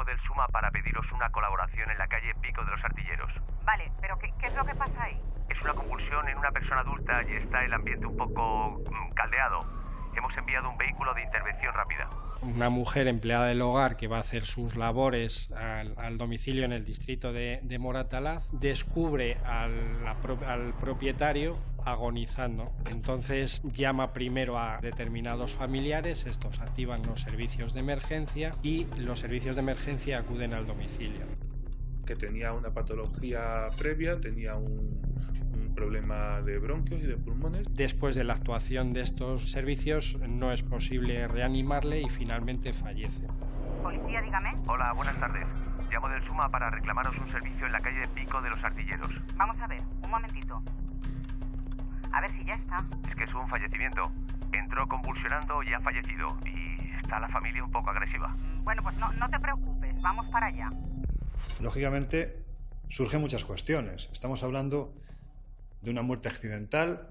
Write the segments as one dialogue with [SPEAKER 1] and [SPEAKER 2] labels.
[SPEAKER 1] del SUMA para pediros una colaboración en la calle Pico de los Artilleros.
[SPEAKER 2] Vale, pero ¿qué es lo que pasa ahí?
[SPEAKER 1] Es una convulsión en una persona adulta y está el ambiente un poco caldeado. Hemos enviado un vehículo de intervención rápida.
[SPEAKER 3] Una mujer empleada del hogar que va a hacer sus labores al domicilio en el distrito de Moratalaz descubre al propietario agonizando. Entonces llama primero a determinados familiares, estos activan los servicios de emergencia y los servicios de emergencia acuden al domicilio.
[SPEAKER 4] Que tenía una patología previa, tenía un problema de bronquios y de pulmones.
[SPEAKER 3] Después de la actuación de estos servicios no es posible reanimarle y finalmente fallece.
[SPEAKER 2] Policía, dígame.
[SPEAKER 1] Hola, buenas tardes. Llamo del SUMA para reclamaros un servicio en la calle Pico de los Artilleros.
[SPEAKER 2] Vamos a ver, un momentito. A ver si ya está.
[SPEAKER 1] Es que es un fallecimiento. Entró convulsionando y ha fallecido. Y está la familia un poco agresiva.
[SPEAKER 2] Bueno, pues no te preocupes, vamos para allá.
[SPEAKER 5] Lógicamente, surgen muchas cuestiones. Estamos hablando de una muerte accidental,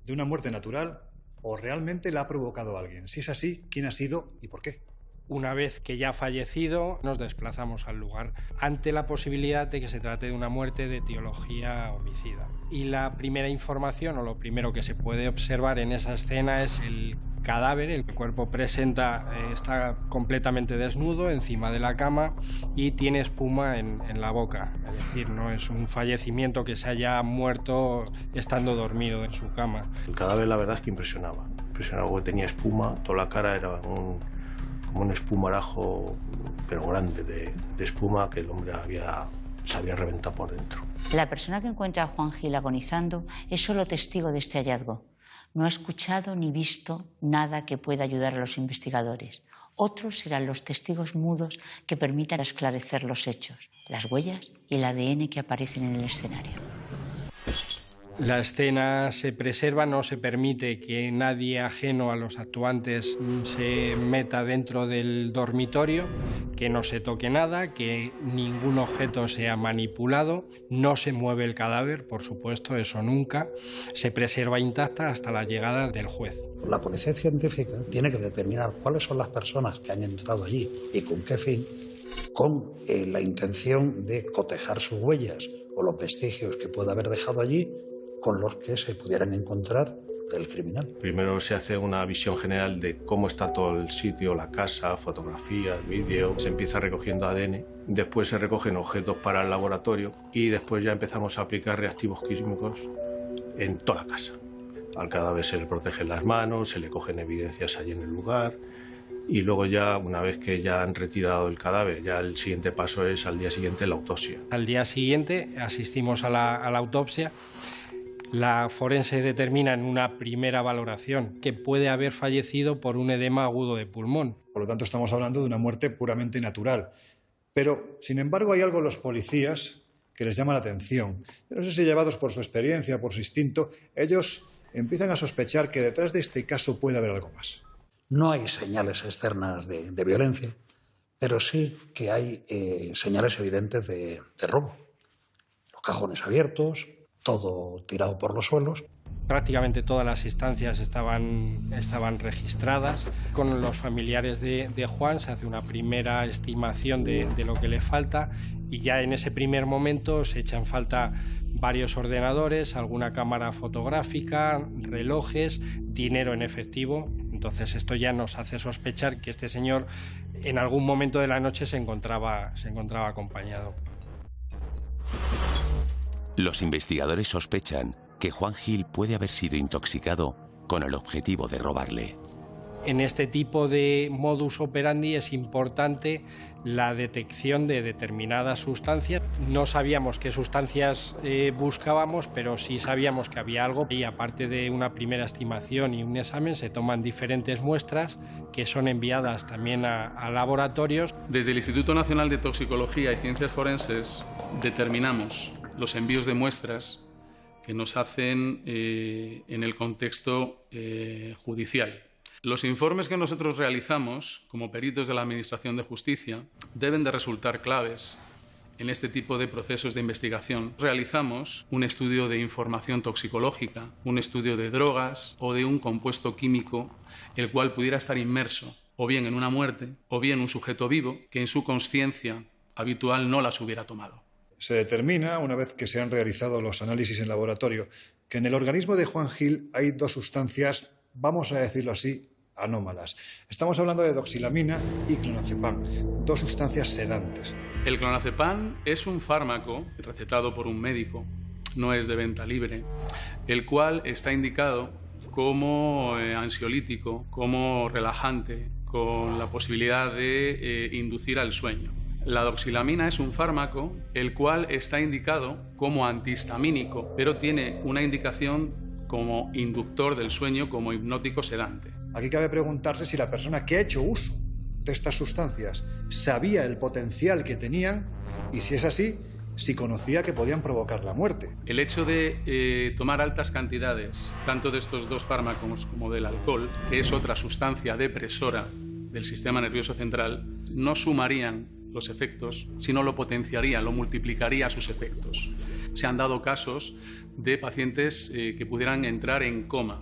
[SPEAKER 5] de una muerte natural, o realmente la ha provocado alguien. Si es así, ¿quién ha sido y por qué?
[SPEAKER 3] Una vez que ya ha fallecido, nos desplazamos al lugar ante la posibilidad de que se trate de una muerte de etiología homicida. Y la primera información, o lo primero que se puede observar en esa escena, es el cadáver. El cuerpo está completamente desnudo encima de la cama y tiene espuma en la boca. Es decir, no es un fallecimiento que se haya muerto estando dormido en su cama.
[SPEAKER 6] El cadáver, la verdad es que impresionaba. Impresionaba porque tenía espuma, toda la cara era como un espumarajo, pero grande, de espuma que el hombre se había reventado por dentro.
[SPEAKER 7] La persona que encuentra a Juan Gil agonizando es solo testigo de este hallazgo. No ha escuchado ni visto nada que pueda ayudar a los investigadores. Otros serán los testigos mudos que permitan esclarecer los hechos, las huellas y el ADN que aparecen en el escenario.
[SPEAKER 3] La escena se preserva, no se permite que nadie ajeno a los actuantes se meta dentro del dormitorio, que no se toque nada, que ningún objeto sea manipulado, no se mueve el cadáver, por supuesto, eso nunca, se preserva intacta hasta la llegada del juez.
[SPEAKER 8] La policía científica tiene que determinar cuáles son las personas que han entrado allí y con qué fin, con la intención de cotejar sus huellas o los vestigios que pueda haber dejado allí con los que se pudieran encontrar del criminal.
[SPEAKER 6] Primero se hace una visión general de cómo está todo el sitio, la casa, fotografías, vídeos. Se empieza recogiendo ADN, después se recogen objetos para el laboratorio y después ya empezamos a aplicar reactivos químicos en toda la casa. Al cadáver se le protegen las manos, se le cogen evidencias allí en el lugar y luego ya, una vez que ya han retirado el cadáver, ya el siguiente paso es al día siguiente la autopsia.
[SPEAKER 3] Al día siguiente asistimos a la autopsia. La forense determina en una primera valoración que puede haber fallecido por un edema agudo de pulmón.
[SPEAKER 5] Por lo tanto, estamos hablando de una muerte puramente natural. Pero, sin embargo, hay algo en los policías que les llama la atención. Yo no sé si llevados por su experiencia, por su instinto, ellos empiezan a sospechar que detrás de este caso puede haber algo más.
[SPEAKER 8] No hay señales externas de violencia, pero sí que hay señales evidentes de robo. Los cajones abiertos, todo tirado por los suelos.
[SPEAKER 3] Prácticamente todas las instancias estaban registradas. Con los familiares de Juan se hace una primera estimación de lo que le falta y ya en ese primer momento se echan falta varios ordenadores, alguna cámara fotográfica, relojes, dinero en efectivo. Entonces esto ya nos hace sospechar que este señor en algún momento de la noche se encontraba acompañado.
[SPEAKER 9] Los investigadores sospechan que Juan Gil puede haber sido intoxicado con el objetivo de robarle.
[SPEAKER 3] En este tipo de modus operandi es importante la detección de determinadas sustancias. No sabíamos qué sustancias buscábamos, pero sí sabíamos que había algo. Y aparte de una primera estimación y un examen, se toman diferentes muestras que son enviadas también a laboratorios.
[SPEAKER 10] Desde el Instituto Nacional de Toxicología y Ciencias Forenses determinamos los envíos de muestras que nos hacen en el contexto judicial. Los informes que nosotros realizamos como peritos de la Administración de Justicia deben de resultar claves en este tipo de procesos de investigación. Realizamos un estudio de información toxicológica, un estudio de drogas o de un compuesto químico el cual pudiera estar inmerso o bien en una muerte, o bien un sujeto vivo que en su consciencia habitual no las hubiera tomado.
[SPEAKER 5] Se determina, una vez que se han realizado los análisis en laboratorio, que en el organismo de Juan Gil hay dos sustancias, vamos a decirlo así, anómalas. Estamos hablando de doxilamina y clonazepam, dos sustancias sedantes.
[SPEAKER 10] El clonazepam es un fármaco recetado por un médico, no es de venta libre, el cual está indicado como ansiolítico, como relajante, con la posibilidad de inducir al sueño. La doxilamina es un fármaco el cual está indicado como antihistamínico, pero tiene una indicación como inductor del sueño, como hipnótico sedante.
[SPEAKER 5] Aquí cabe preguntarse si la persona que ha hecho uso de estas sustancias sabía el potencial que tenían y, si es así, si conocía que podían provocar la muerte.
[SPEAKER 10] El hecho de tomar altas cantidades, tanto de estos dos fármacos como del alcohol, que es otra sustancia depresora del sistema nervioso central, no sumarían los efectos, sino lo potenciaría, lo multiplicaría sus efectos. Se han dado casos de pacientes que pudieran entrar en coma.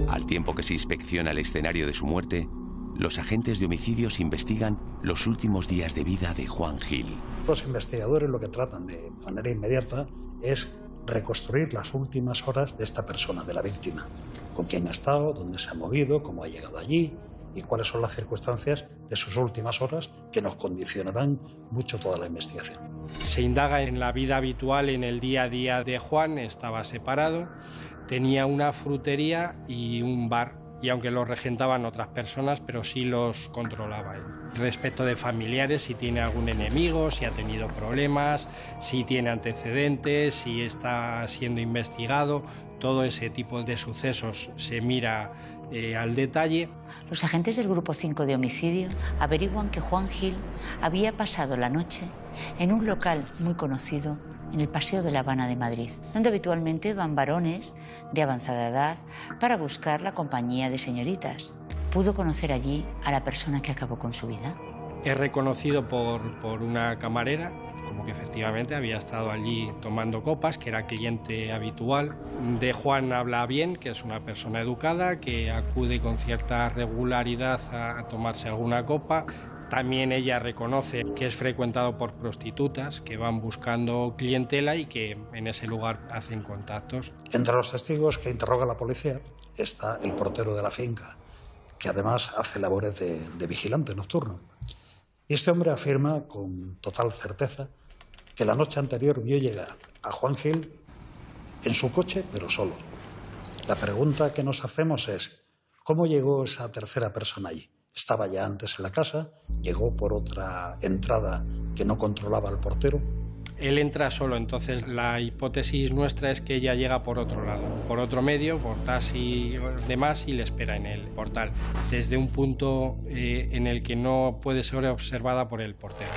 [SPEAKER 9] Al tiempo que se inspecciona el escenario de su muerte, los agentes de homicidios investigan los últimos días de vida de Juan Gil.
[SPEAKER 8] Los investigadores lo que tratan de manera inmediata es reconstruir las últimas horas de esta persona, de la víctima. Con quién ha estado, dónde se ha movido, cómo ha llegado allí y cuáles son las circunstancias de sus últimas horas que nos condicionarán mucho toda la investigación.
[SPEAKER 3] Se indaga en la vida habitual, en el día a día de Juan. Estaba separado, tenía una frutería y un bar, y aunque los regentaban otras personas, pero sí los controlaba él. Respecto de familiares, si tiene algún enemigo, si ha tenido problemas, si tiene antecedentes, si está siendo investigado, todo ese tipo de sucesos se mira al detalle.
[SPEAKER 7] Los agentes del Grupo 5 de homicidio averiguan que Juan Gil había pasado la noche en un local muy conocido en el Paseo de la Habana de Madrid, donde habitualmente van varones de avanzada edad para buscar la compañía de señoritas. Pudo conocer allí a la persona que acabó con su vida.
[SPEAKER 3] Es reconocido por una camarera, como que efectivamente había estado allí tomando copas, que era cliente habitual. De Juan habla bien, que es una persona educada, que acude con cierta regularidad a tomarse alguna copa. También ella reconoce que es frecuentado por prostitutas que van buscando clientela y que en ese lugar hacen contactos.
[SPEAKER 8] Entre los testigos que interroga la policía está el portero de la finca, que además hace labores de vigilante nocturno. Y este hombre afirma con total certeza que la noche anterior vio llegar a Juan Gil en su coche, pero solo. La pregunta que nos hacemos es, ¿cómo llegó esa tercera persona allí? ¿Estaba ya antes en la casa? ¿Llegó por otra entrada que no controlaba el portero?
[SPEAKER 3] Él entra solo, entonces la hipótesis nuestra es que ella llega por otro lado, por otro medio, por taxi y demás, y le espera en el portal, desde un punto en el que no puede ser observada por el portero.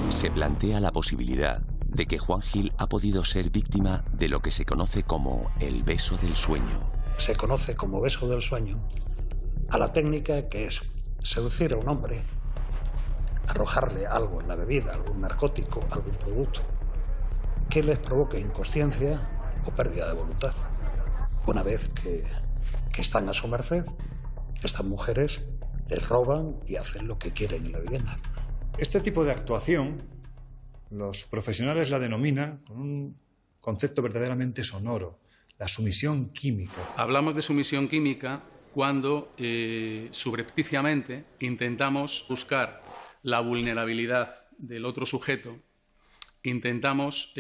[SPEAKER 9] Se plantea la posibilidad de que Juan Gil ha podido ser víctima de lo que se conoce como el beso del sueño.
[SPEAKER 8] Se conoce como beso del sueño a la técnica que es seducir a un hombre, arrojarle algo en la bebida, algún narcótico, algún producto, que les provoque inconsciencia o pérdida de voluntad. Una vez que están a su merced, estas mujeres les roban y hacen lo que quieren en la vivienda.
[SPEAKER 5] Este tipo de actuación, los profesionales la denominan con un concepto verdaderamente sonoro, la sumisión química.
[SPEAKER 10] Hablamos de sumisión química cuando subrepticiamente intentamos buscar la vulnerabilidad del otro sujeto, intentamos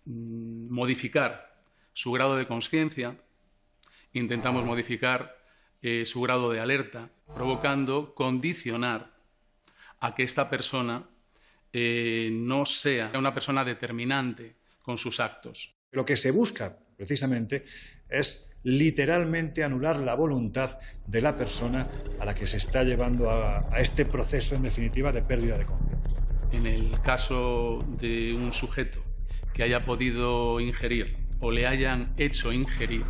[SPEAKER 10] modificar su grado de consciencia, intentamos modificar su grado de alerta, provocando condicionar a que esta persona no sea una persona determinante con sus actos.
[SPEAKER 5] Lo que se busca, precisamente, es literalmente anular la voluntad de la persona a la que se está llevando a este proceso, en definitiva, de pérdida de conciencia.
[SPEAKER 10] En el caso de un sujeto que haya podido ingerir o le hayan hecho ingerir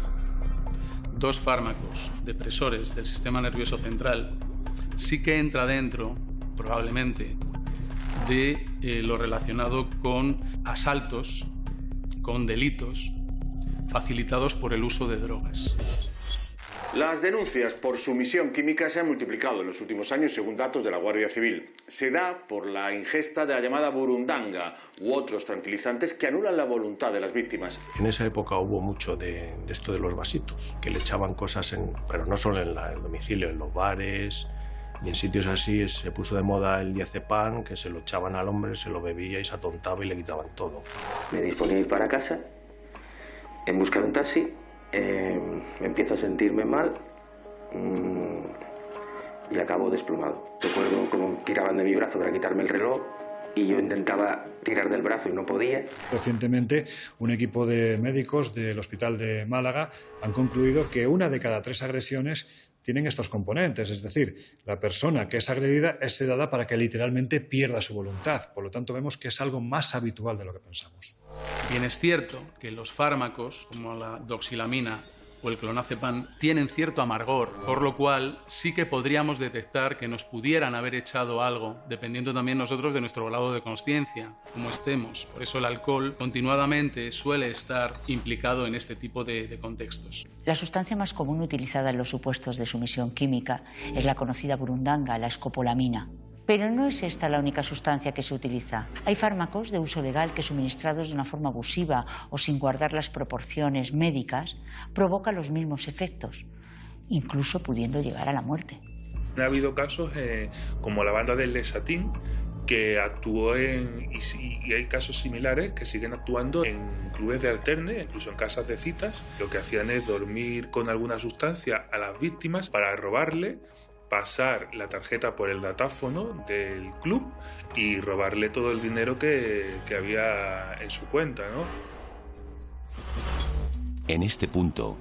[SPEAKER 10] dos fármacos depresores del sistema nervioso central, sí que entra dentro, probablemente, de lo relacionado con asaltos, con delitos facilitados por el uso de drogas.
[SPEAKER 11] Las denuncias por sumisión química se han multiplicado en los últimos años según datos de la Guardia Civil. Se da por la ingesta de la llamada burundanga u otros tranquilizantes que anulan la voluntad de las víctimas.
[SPEAKER 6] En esa época hubo mucho de esto de los vasitos, que le echaban cosas, pero no solo en el domicilio, en los bares y en sitios así. Se puso de moda el diazepam, que se lo echaban al hombre, se lo bebía y se atontaba y le quitaban todo.
[SPEAKER 12] Me disponía a ir para casa en busca de un taxi. Empiezo a sentirme mal y acabo desplomado. Recuerdo cómo tiraban de mi brazo para quitarme el reloj y yo intentaba tirar del brazo y no podía.
[SPEAKER 5] Recientemente, un equipo de médicos del Hospital de Málaga han concluido que 1 de cada 3 agresiones tienen estos componentes, es decir, la persona que es agredida es sedada para que literalmente pierda su voluntad. Por lo tanto, vemos que es algo más habitual de lo que pensamos.
[SPEAKER 10] Bien es cierto que los fármacos, como la doxilamina o el clonazepam, tienen cierto amargor, por lo cual sí que podríamos detectar que nos pudieran haber echado algo, dependiendo también nosotros de nuestro grado de conciencia, cómo estemos. Por eso el alcohol continuadamente suele estar implicado en este tipo de contextos.
[SPEAKER 7] La sustancia más común utilizada en los supuestos de sumisión química es la conocida burundanga, la escopolamina. Pero no es esta la única sustancia que se utiliza. Hay fármacos de uso legal que, suministrados de una forma abusiva o sin guardar las proporciones médicas, provocan los mismos efectos, incluso pudiendo llegar a la muerte.
[SPEAKER 4] Ha habido casos como la banda del Lesatín, que actuó y hay casos similares que siguen actuando en clubes de alterne, incluso en casas de citas. Lo que hacían es dormir con alguna sustancia a las víctimas para robarle, pasar la tarjeta por el datáfono del club y robarle todo el dinero que había en su cuenta, ¿no?
[SPEAKER 9] En este punto,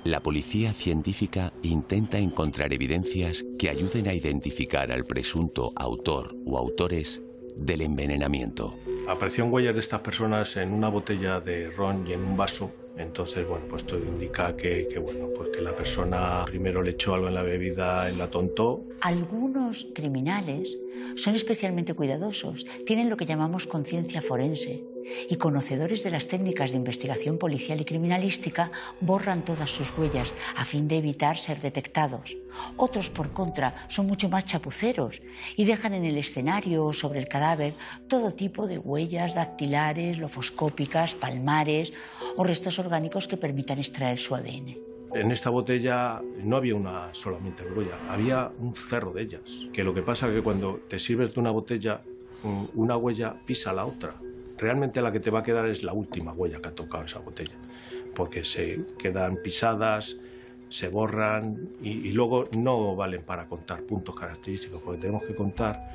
[SPEAKER 9] la policía científica intenta encontrar evidencias que ayuden a identificar al presunto autor o autores del envenenamiento.
[SPEAKER 6] Aparecieron huellas de estas personas en una botella de ron y en un vaso. Entonces, bueno, pues esto indica que la persona primero le echó algo en la bebida y la atontó.
[SPEAKER 7] Algunos criminales son especialmente cuidadosos, tienen lo que llamamos conciencia forense y, conocedores de las técnicas de investigación policial y criminalística, borran todas sus huellas a fin de evitar ser detectados. Otros, por contra, son mucho más chapuceros y dejan en el escenario o sobre el cadáver todo tipo de huellas dactilares, lofoscópicas, palmares o restos orgánicos que permitan extraer su ADN.
[SPEAKER 6] En esta botella no había una solamente huella, había un cerro de ellas. Que lo que pasa es que cuando te sirves de una botella, una huella pisa la otra. Realmente la que te va a quedar es la última huella que ha tocado esa botella, porque se quedan pisadas, se borran y luego no valen para contar puntos característicos, porque tenemos que contar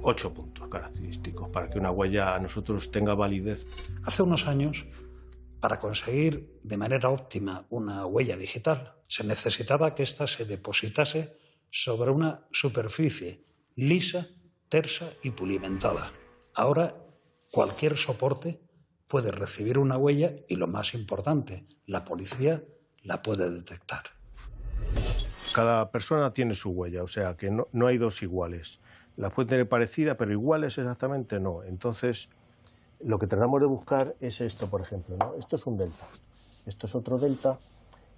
[SPEAKER 6] 8 puntos característicos para que una huella a nosotros tenga validez.
[SPEAKER 8] Hace unos años, para conseguir de manera óptima una huella digital, se necesitaba que ésta se depositase sobre una superficie lisa, tersa y pulimentada. Ahora, cualquier soporte puede recibir una huella y, lo más importante, la policía la puede detectar.
[SPEAKER 6] Cada persona tiene su huella, o sea que no hay dos iguales. Las puede tener parecida, pero iguales exactamente no. Entonces, lo que tratamos de buscar es esto, por ejemplo, ¿no? Esto es un delta, esto es otro delta,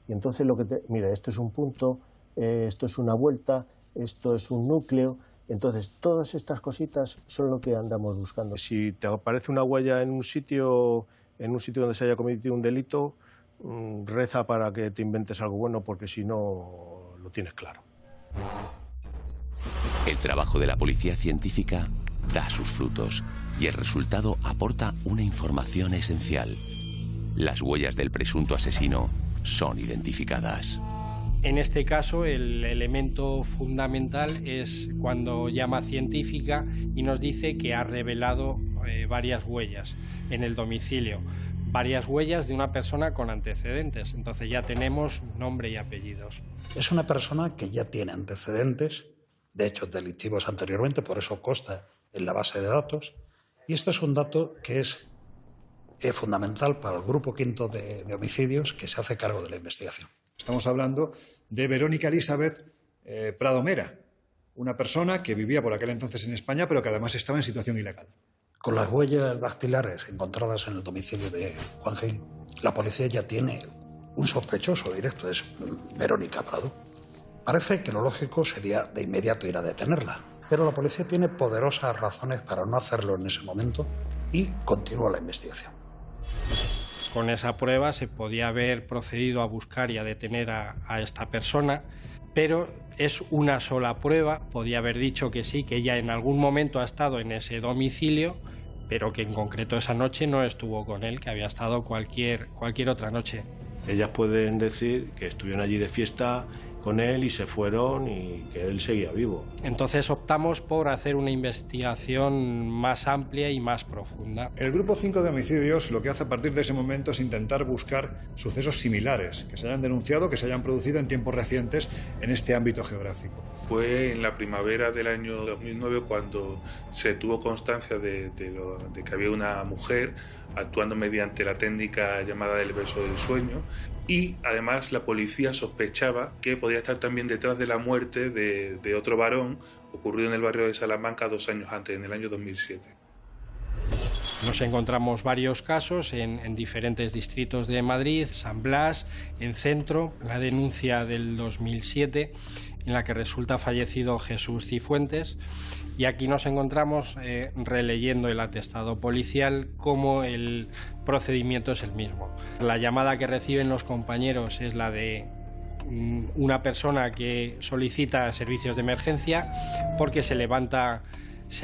[SPEAKER 6] y entonces mira, esto es un punto, esto es una vuelta, esto es un núcleo. Entonces, todas estas cositas son lo que andamos buscando. Si te aparece una huella en un sitio donde se haya cometido un delito, reza para que te inventes algo bueno, porque si no, lo tienes claro.
[SPEAKER 9] El trabajo de la policía científica da sus frutos y el resultado aporta una información esencial. Las huellas del presunto asesino son identificadas.
[SPEAKER 3] En este caso, el elemento fundamental es cuando llama científica y nos dice que ha revelado varias huellas en el domicilio, varias huellas de una persona con antecedentes. Entonces ya tenemos nombre y apellidos.
[SPEAKER 8] Es una persona que ya tiene antecedentes, de hechos delictivos anteriormente, por eso consta en la base de datos. Y este es un dato que es fundamental para el grupo quinto de homicidios que se hace cargo de la investigación.
[SPEAKER 5] Estamos hablando de Verónica Elizabeth Prado Mera, una persona que vivía por aquel entonces en España, pero que además estaba en situación ilegal.
[SPEAKER 8] Con las huellas dactilares encontradas en el domicilio de Juan Gil, la policía ya tiene un sospechoso directo, es Verónica Prado. Parece que lo lógico sería de inmediato ir a detenerla, pero la policía tiene poderosas razones para no hacerlo en ese momento y continúa la investigación.
[SPEAKER 3] Con esa prueba se podía haber procedido a buscar y a detener a esta persona, pero es una sola prueba. Podía haber dicho que sí, que ella en algún momento ha estado en ese domicilio, pero que en concreto esa noche no estuvo con él, que había estado cualquier otra noche.
[SPEAKER 6] Ellas pueden decir que estuvieron allí de fiesta con él y se fueron y que él seguía vivo.
[SPEAKER 3] Entonces optamos por hacer una investigación más amplia y más profunda.
[SPEAKER 5] El Grupo 5 de homicidios lo que hace a partir de ese momento es intentar buscar sucesos similares que se hayan denunciado, que se hayan producido en tiempos recientes en este ámbito geográfico.
[SPEAKER 4] Fue en la primavera del año 2009 cuando se tuvo constancia de que había una mujer actuando mediante la técnica llamada del beso del sueño, y además la policía sospechaba que podía estar también detrás de la muerte de otro varón ocurrido en el barrio de Salamanca 2 años antes, en el año 2007.
[SPEAKER 3] Nos encontramos varios casos en diferentes distritos de Madrid, San Blas, en Centro, la denuncia del 2007 en la que resulta fallecido Jesús Cifuentes, y aquí nos encontramos releyendo el atestado policial como el procedimiento es el mismo. La llamada que reciben los compañeros es la de una persona que solicita servicios de emergencia porque se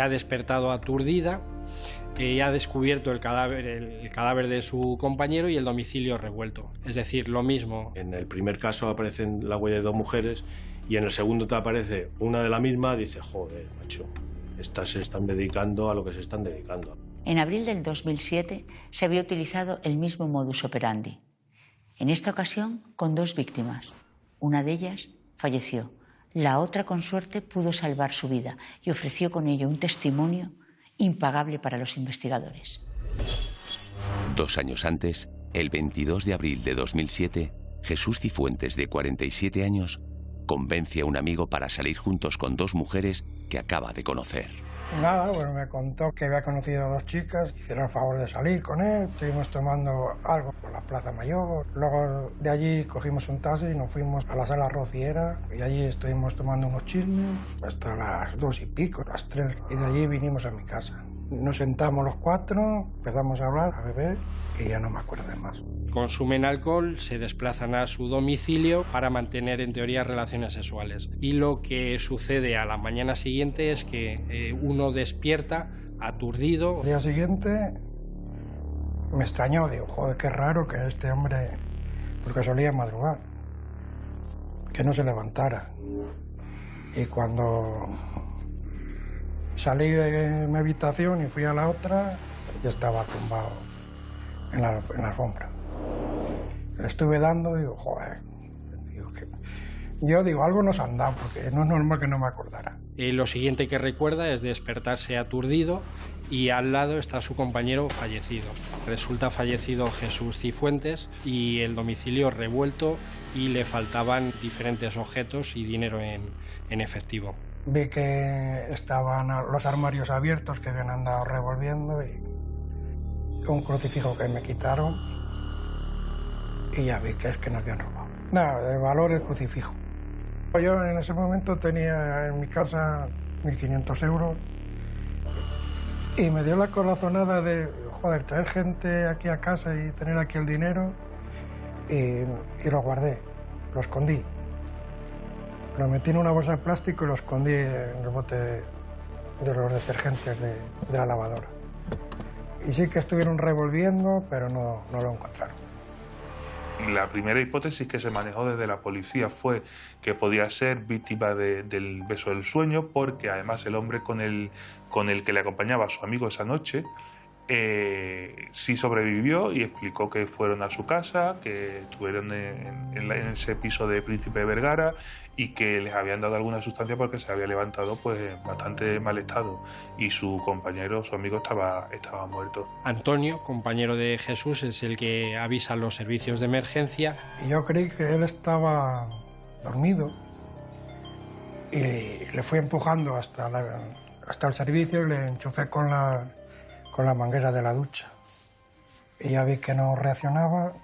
[SPEAKER 3] ha despertado aturdida, que ha descubierto el cadáver de su compañero y el domicilio revuelto. Es decir, lo mismo.
[SPEAKER 6] En el primer caso aparecen las huellas de 2 mujeres y en el segundo te aparece una de la misma, dice, joder, macho, estas se están dedicando a lo que se están dedicando.
[SPEAKER 7] En abril del 2007 se había utilizado el mismo modus operandi. En esta ocasión con 2 víctimas. Una de ellas falleció. La otra, con suerte, pudo salvar su vida y ofreció con ello un testimonio impagable para los investigadores.
[SPEAKER 9] 2 años antes, el 22 de abril de 2007, Jesús Cifuentes, de 47 años, convence a un amigo para salir juntos con 2 mujeres que acaba de conocer.
[SPEAKER 13] Nada, bueno, me contó que había conocido a 2 chicas, hicieron el favor de salir con él, estuvimos tomando algo por la Plaza Mayor, luego de allí cogimos un taxi y nos fuimos a la Sala Rociera y allí estuvimos tomando unos chismes hasta las 2 y pico, las 3, y de allí vinimos a mi casa. Nos sentamos los 4, empezamos a hablar, a beber y ya no me acuerdo de más.
[SPEAKER 3] Consumen alcohol, se desplazan a su domicilio para mantener en teoría relaciones sexuales. Y lo que sucede a la mañana siguiente es que uno despierta aturdido.
[SPEAKER 13] Al día siguiente me extrañó, digo, joder, qué raro que este hombre, porque solía madrugar, que no se levantara. Y cuando salí de mi habitación y fui a la otra, ya estaba tumbado en la alfombra. Le estuve dando, digo, joder, digo, algo nos han dado, porque no es normal que no me acordara.
[SPEAKER 3] Lo siguiente que recuerda es despertarse aturdido y al lado está su compañero fallecido. Resulta fallecido Jesús Cifuentes y el domicilio revuelto y le faltaban diferentes objetos y dinero en efectivo.
[SPEAKER 13] Vi que estaban los armarios abiertos que habían andado revolviendo y un crucifijo que me quitaron. Y ya vi que es que nos habían robado. Nada, de valor el crucifijo. Yo en ese momento tenía en mi casa 1.500 euros y me dio la corazonada de, joder, traer gente aquí a casa y tener aquí el dinero, y lo guardé, lo escondí. Lo metí en una bolsa de plástico y lo escondí en el bote de los detergentes de la lavadora. Y sí que estuvieron revolviendo, pero no lo encontraron.
[SPEAKER 4] La primera hipótesis que se manejó desde la policía fue que podía ser víctima del beso del sueño, porque además el hombre con el que le acompañaba a su amigo esa noche sí sobrevivió y explicó que fueron a su casa, que estuvieron en ese piso de Príncipe Vergara y que les habían dado alguna sustancia porque se había levantado pues en bastante mal estado y su compañero, su amigo, estaba muerto.
[SPEAKER 3] Antonio, compañero de Jesús, es el que avisa a los servicios de emergencia.
[SPEAKER 13] Y yo creí que él estaba dormido y le fui empujando hasta el servicio y le enchufé con la manguera de la ducha. Y ya vi que no reaccionaba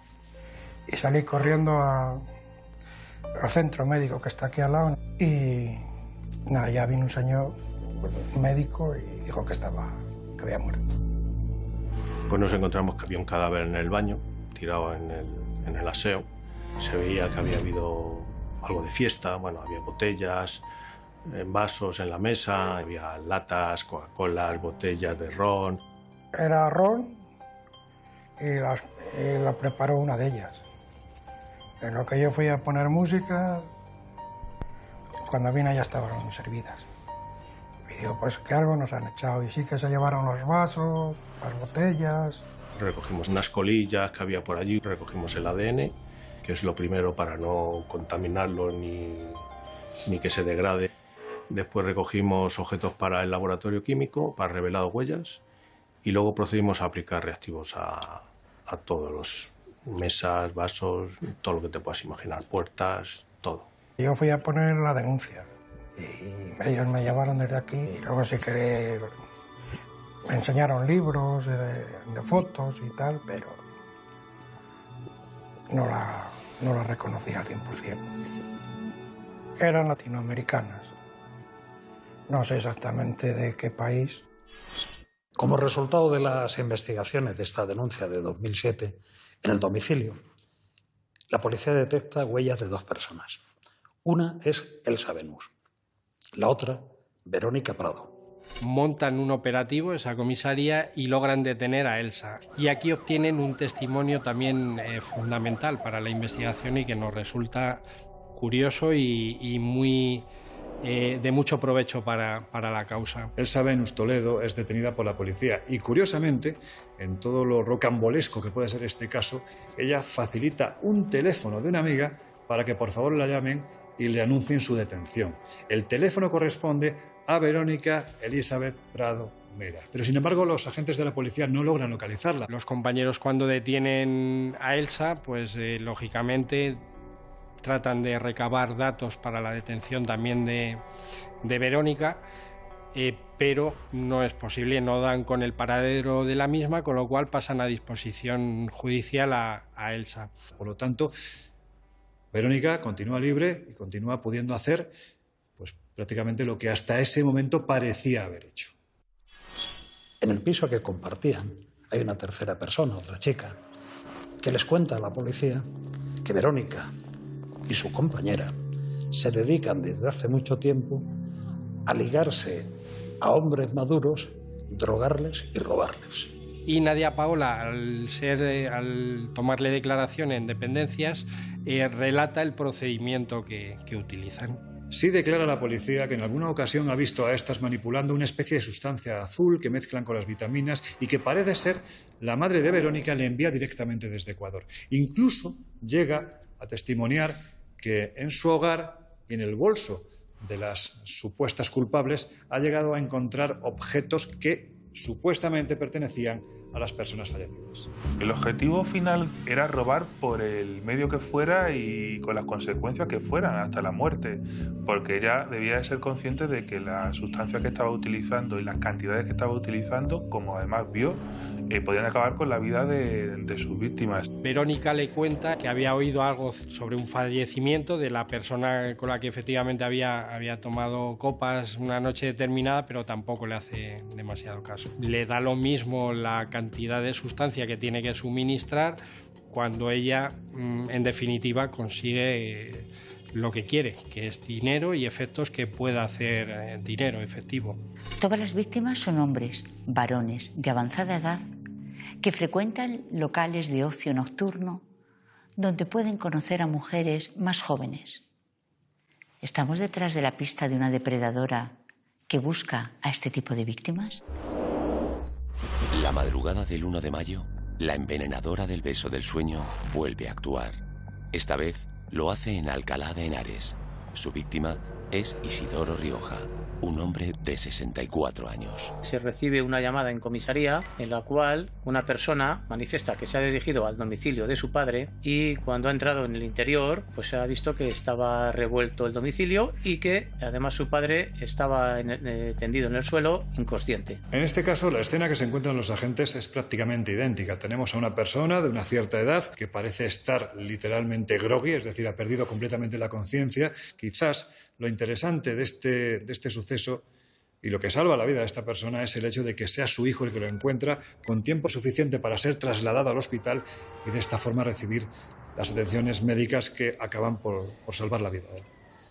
[SPEAKER 13] Y salí corriendo al centro médico que está aquí al lado y nada, ya vino un señor médico y dijo que había muerto.
[SPEAKER 6] Pues nos encontramos que había un cadáver en el baño, tirado en el aseo. Se veía que había habido algo de fiesta, bueno, había botellas, vasos en la mesa, había latas, Coca-Colas, botellas de ron.
[SPEAKER 13] Era ron y la preparó una de ellas. En lo que yo fui a poner música, cuando vine ya estaban servidas. Y digo, pues que algo nos han echado. Y sí que se llevaron los vasos, las botellas.
[SPEAKER 6] Recogimos unas colillas que había por allí, recogimos el ADN, que es lo primero para no contaminarlo ni que se degrade. Después recogimos objetos para el laboratorio químico, para revelar huellas, y luego procedimos a aplicar reactivos a todos los mesas, vasos, todo lo que te puedas imaginar, puertas, todo.
[SPEAKER 13] Yo fui a poner la denuncia y ellos me llevaron desde aquí y luego sí que me enseñaron libros de fotos y tal, pero no la reconocía al 100%. Eran latinoamericanas. No sé exactamente de qué país.
[SPEAKER 8] Como resultado de las investigaciones de esta denuncia de 2007, en el domicilio, la policía detecta huellas de 2 personas. Una es Elsa Venus, la otra, Verónica Prado.
[SPEAKER 3] Montan un operativo, esa comisaría, y logran detener a Elsa. Y aquí obtienen un testimonio también fundamental para la investigación y que nos resulta curioso y muy de mucho provecho para la causa.
[SPEAKER 5] Elsa Venus Toledo es detenida por la policía y, curiosamente, en todo lo rocambolesco que puede ser este caso, ella facilita un teléfono de una amiga para que por favor la llamen y le anuncien su detención. El teléfono corresponde a Verónica Elizabeth Prado Mera. Pero, sin embargo, los agentes de la policía no logran localizarla.
[SPEAKER 3] Los compañeros, cuando detienen a Elsa, pues lógicamente tratan de recabar datos para la detención también de Verónica, pero no es posible, no dan con el paradero de la misma, con lo cual pasan a disposición judicial a Elsa.
[SPEAKER 5] Por lo tanto, Verónica continúa libre y continúa pudiendo hacer pues, prácticamente lo que hasta ese momento parecía haber hecho.
[SPEAKER 8] En el piso que compartían hay una tercera persona, otra chica, que les cuenta a la policía que Verónica y su compañera se dedican desde hace mucho tiempo a ligarse a hombres maduros, drogarles y robarles.
[SPEAKER 3] Y Nadia Paola, al tomarle declaración en dependencias, relata el procedimiento que utilizan.
[SPEAKER 5] Sí declara la policía que en alguna ocasión ha visto a estas manipulando una especie de sustancia azul que mezclan con las vitaminas y que parece ser la madre de Verónica le envía directamente desde Ecuador. Incluso llega a testimoniar que en su hogar y en el bolso de las supuestas culpables ha llegado a encontrar objetos que supuestamente pertenecían a las personas fallecidas.
[SPEAKER 14] El objetivo final era robar por el medio que fuera y con las consecuencias que fueran, hasta la muerte, porque ella debía de ser consciente de que la sustancia que estaba utilizando y las cantidades que estaba utilizando, como además vio, podían acabar con la vida de sus víctimas.
[SPEAKER 3] Verónica le cuenta que había oído algo sobre un fallecimiento de la persona con la que efectivamente había tomado copas una noche determinada, pero tampoco le hace demasiado caso. Le da lo mismo la cantidad de sustancia que tiene que suministrar cuando ella, en definitiva, consigue lo que quiere, que es dinero y efectos que pueda hacer dinero efectivo.
[SPEAKER 7] Todas las víctimas son hombres, varones, de avanzada edad, que frecuentan locales de ocio nocturno donde pueden conocer a mujeres más jóvenes. ¿Estamos detrás de la pista de una depredadora que busca a este tipo de víctimas?
[SPEAKER 9] La madrugada del 1 de mayo, la envenenadora del beso del sueño vuelve a actuar. Esta vez lo hace en Alcalá de Henares. Su víctima es Isidoro Rioja, un hombre de 64 años.
[SPEAKER 15] Se recibe una llamada en comisaría en la cual una persona manifiesta que se ha dirigido al domicilio de su padre y cuando ha entrado en el interior pues ha visto que estaba revuelto el domicilio y que además su padre estaba tendido en el suelo inconsciente.
[SPEAKER 5] En este caso la escena que se encuentran los agentes es prácticamente idéntica. Tenemos a una persona de una cierta edad que parece estar literalmente groggy, es decir, ha perdido completamente la conciencia. Quizás lo interesante de este suceso y lo que salva la vida de esta persona es el hecho de que sea su hijo el que lo encuentra con tiempo suficiente para ser trasladado al hospital y de esta forma recibir las atenciones médicas que acaban por salvar la vida de él.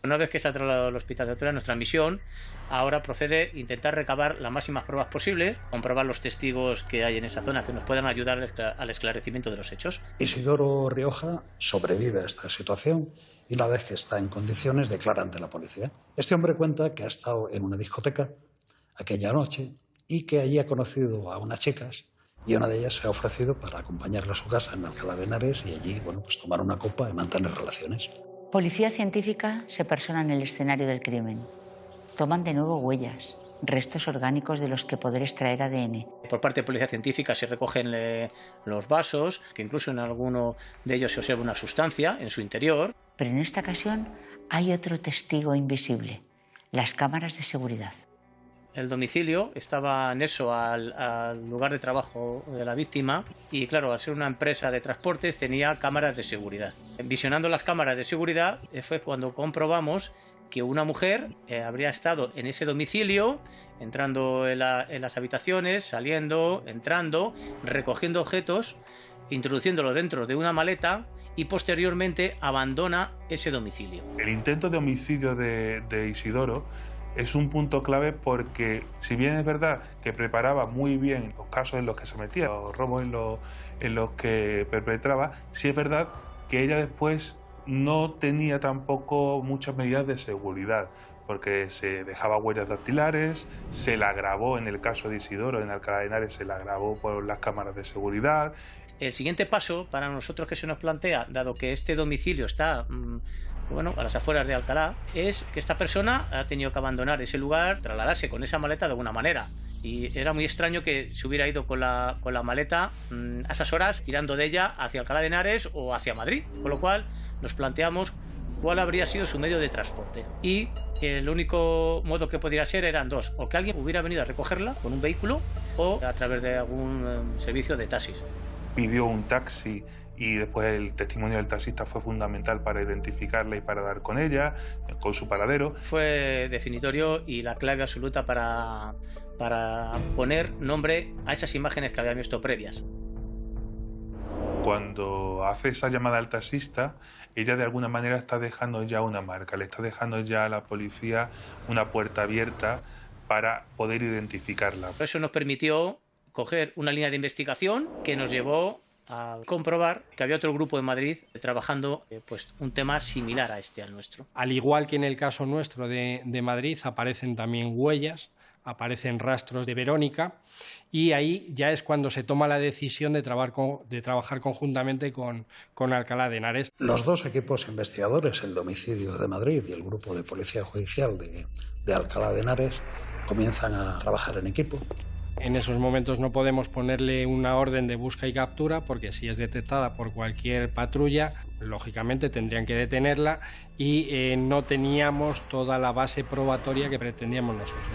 [SPEAKER 15] Una vez que se ha trasladado al hospital de Altura, nuestra misión ahora procede a intentar recabar las máximas pruebas posibles, comprobar los testigos que hay en esa zona que nos puedan ayudar al esclarecimiento de los hechos.
[SPEAKER 8] Isidoro Rioja sobrevive a esta situación y una vez que está en condiciones declara ante la policía. Este hombre cuenta que ha estado en una discoteca aquella noche y que allí ha conocido a unas chicas y una de ellas se ha ofrecido para acompañarle a su casa en Alcalá de Henares y allí pues tomar una copa y mantener relaciones.
[SPEAKER 7] Policía científica se persona en el escenario del crimen. Toman de nuevo huellas, restos orgánicos de los que poder extraer ADN.
[SPEAKER 15] Por parte de Policía Científica se recogen los vasos, que incluso en alguno de ellos se observa una sustancia en su interior.
[SPEAKER 7] Pero en esta ocasión hay otro testigo invisible, las cámaras de seguridad.
[SPEAKER 15] El domicilio estaba anexo al lugar de trabajo de la víctima y, claro, al ser una empresa de transportes tenía cámaras de seguridad. Visionando las cámaras de seguridad fue cuando comprobamos que una mujer habría estado en ese domicilio, entrando en las habitaciones, saliendo, entrando, recogiendo objetos, introduciéndolo dentro de una maleta y posteriormente abandona ese domicilio.
[SPEAKER 14] El intento de homicidio de Isidoro es un punto clave porque, si bien es verdad que preparaba muy bien los casos en los que se metía, los robos en los que perpetraba, sí es verdad que ella después no tenía tampoco muchas medidas de seguridad, porque se dejaba huellas dactilares, se la grabó en el caso de Isidoro, en Alcalá de Henares se la grabó por las cámaras de seguridad.
[SPEAKER 15] El siguiente paso para nosotros que se nos plantea, dado que este domicilio está a las afueras de Alcalá, es que esta persona ha tenido que abandonar ese lugar, trasladarse con esa maleta de alguna manera. Y era muy extraño que se hubiera ido con la maleta a esas horas, tirando de ella hacia Alcalá de Henares o hacia Madrid. Con lo cual nos planteamos cuál habría sido su medio de transporte. Y el único modo que podría ser eran dos: o que alguien hubiera venido a recogerla con un vehículo o a través de algún servicio de taxis.
[SPEAKER 14] Pidió un taxi y después el testimonio del taxista fue fundamental para identificarla y para dar con ella, con su paradero.
[SPEAKER 15] Fue definitorio y la clave absoluta para poner nombre a esas imágenes que habían visto previas.
[SPEAKER 14] Cuando hace esa llamada al taxista, ella de alguna manera está dejando ya una marca, le está dejando ya a la policía una puerta abierta para poder identificarla.
[SPEAKER 15] Eso nos permitió coger una línea de investigación que nos llevó a comprobar que había otro grupo en Madrid trabajando un tema similar a al nuestro.
[SPEAKER 3] Al igual que en el caso nuestro de Madrid, aparecen también huellas, aparecen rastros de Verónica, y ahí ya es cuando se toma la decisión de trabajar conjuntamente con Alcalá de Henares.
[SPEAKER 8] Los dos equipos investigadores, el domicilio de Madrid y el grupo de policía judicial de Alcalá de Henares, comienzan a trabajar en equipo.
[SPEAKER 3] En esos momentos no podemos ponerle una orden de busca y captura porque si es detectada por cualquier patrulla, lógicamente tendrían que detenerla y no teníamos toda la base probatoria que pretendíamos nosotros.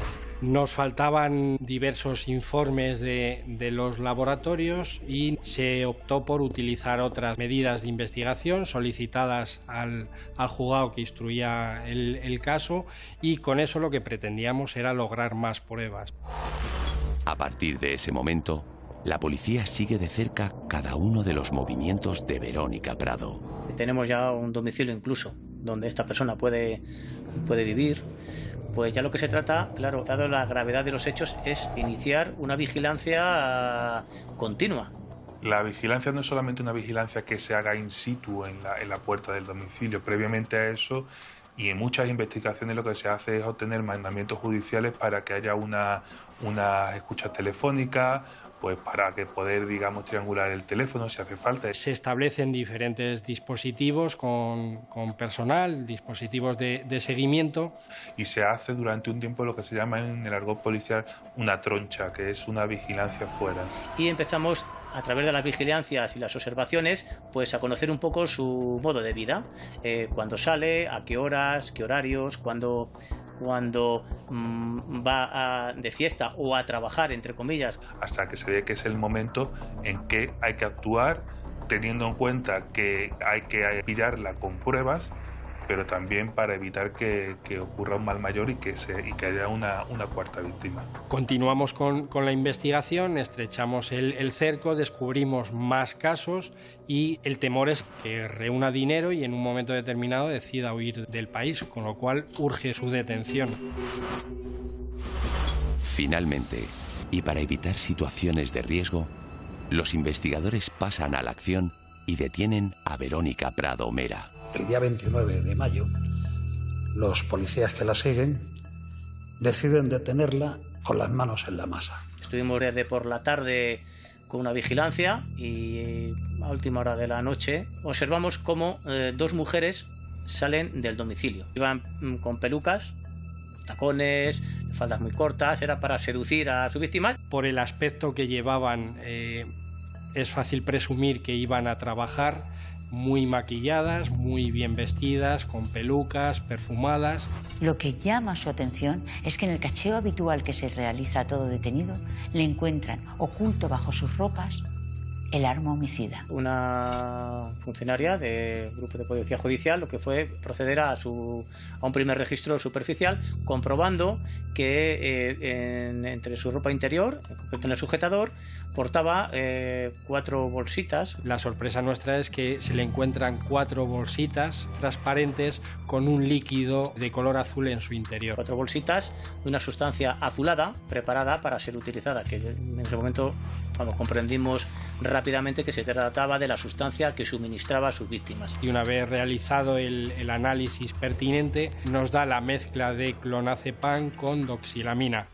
[SPEAKER 3] Nos faltaban diversos informes de los laboratorios y se optó por utilizar otras medidas de investigación solicitadas al juzgado que instruía el caso, y con eso lo que pretendíamos era lograr más pruebas.
[SPEAKER 9] A partir de ese momento, la policía sigue de cerca cada uno de los movimientos de Verónica Prado.
[SPEAKER 15] Tenemos ya un domicilio incluso donde esta persona puede vivir. Pues ya lo que se trata, claro, dado la gravedad de los hechos, es iniciar una vigilancia continua.
[SPEAKER 14] La vigilancia no es solamente una vigilancia que se haga in situ en la puerta del domicilio. Previamente a eso y en muchas investigaciones lo que se hace es obtener mandamientos judiciales para que haya una escucha telefónica, pues para que poder, digamos, triangular el teléfono si hace falta.
[SPEAKER 3] Se establecen diferentes dispositivos con personal, dispositivos de seguimiento.
[SPEAKER 14] Y se hace durante un tiempo lo que se llama en el argot policial una troncha, que es una vigilancia fuera.
[SPEAKER 15] Y empezamos a través de las vigilancias y las observaciones, pues a conocer un poco su modo de vida, cuándo sale, a qué horas, qué horarios, cuándo va de fiesta o a trabajar, entre comillas.
[SPEAKER 14] Hasta que se ve que es el momento en que hay que actuar, teniendo en cuenta que hay que pillarla con pruebas, pero también para evitar que ocurra un mal mayor y que haya una cuarta víctima.
[SPEAKER 3] Continuamos con la investigación, estrechamos el cerco, descubrimos más casos y el temor es que reúna dinero y en un momento determinado decida huir del país, con lo cual urge su detención.
[SPEAKER 9] Finalmente, y para evitar situaciones de riesgo, los investigadores pasan a la acción y detienen a Verónica Prado Mera.
[SPEAKER 8] El día 29 de mayo, los policías que la siguen deciden detenerla con las manos en la masa.
[SPEAKER 15] Estuvimos desde por la tarde con una vigilancia y a última hora de la noche observamos cómo dos mujeres salen del domicilio. Iban con pelucas, tacones, faldas muy cortas, era para seducir a su víctima.
[SPEAKER 3] Por el aspecto que llevaban, es fácil presumir que iban a trabajar, muy maquilladas, muy bien vestidas, con pelucas, perfumadas.
[SPEAKER 7] Lo que llama su atención es que en el cacheo habitual que se realiza a todo detenido, le encuentran oculto bajo sus ropas el arma homicida.
[SPEAKER 15] Una funcionaria del Grupo de Policía Judicial lo que fue proceder a un primer registro superficial, comprobando que entre su ropa interior, en concreto en el sujetador, portaba 4 bolsitas.
[SPEAKER 3] La sorpresa nuestra es que se le encuentran 4 bolsitas transparentes con un líquido de color azul en su interior.
[SPEAKER 15] 4 bolsitas de una sustancia azulada preparada para ser utilizada, que en ese momento cuando comprendimos rápidamente que se trataba de la sustancia que suministraba a sus víctimas.
[SPEAKER 3] Y una vez realizado el análisis pertinente, nos da la mezcla de clonazepam con doxilamina.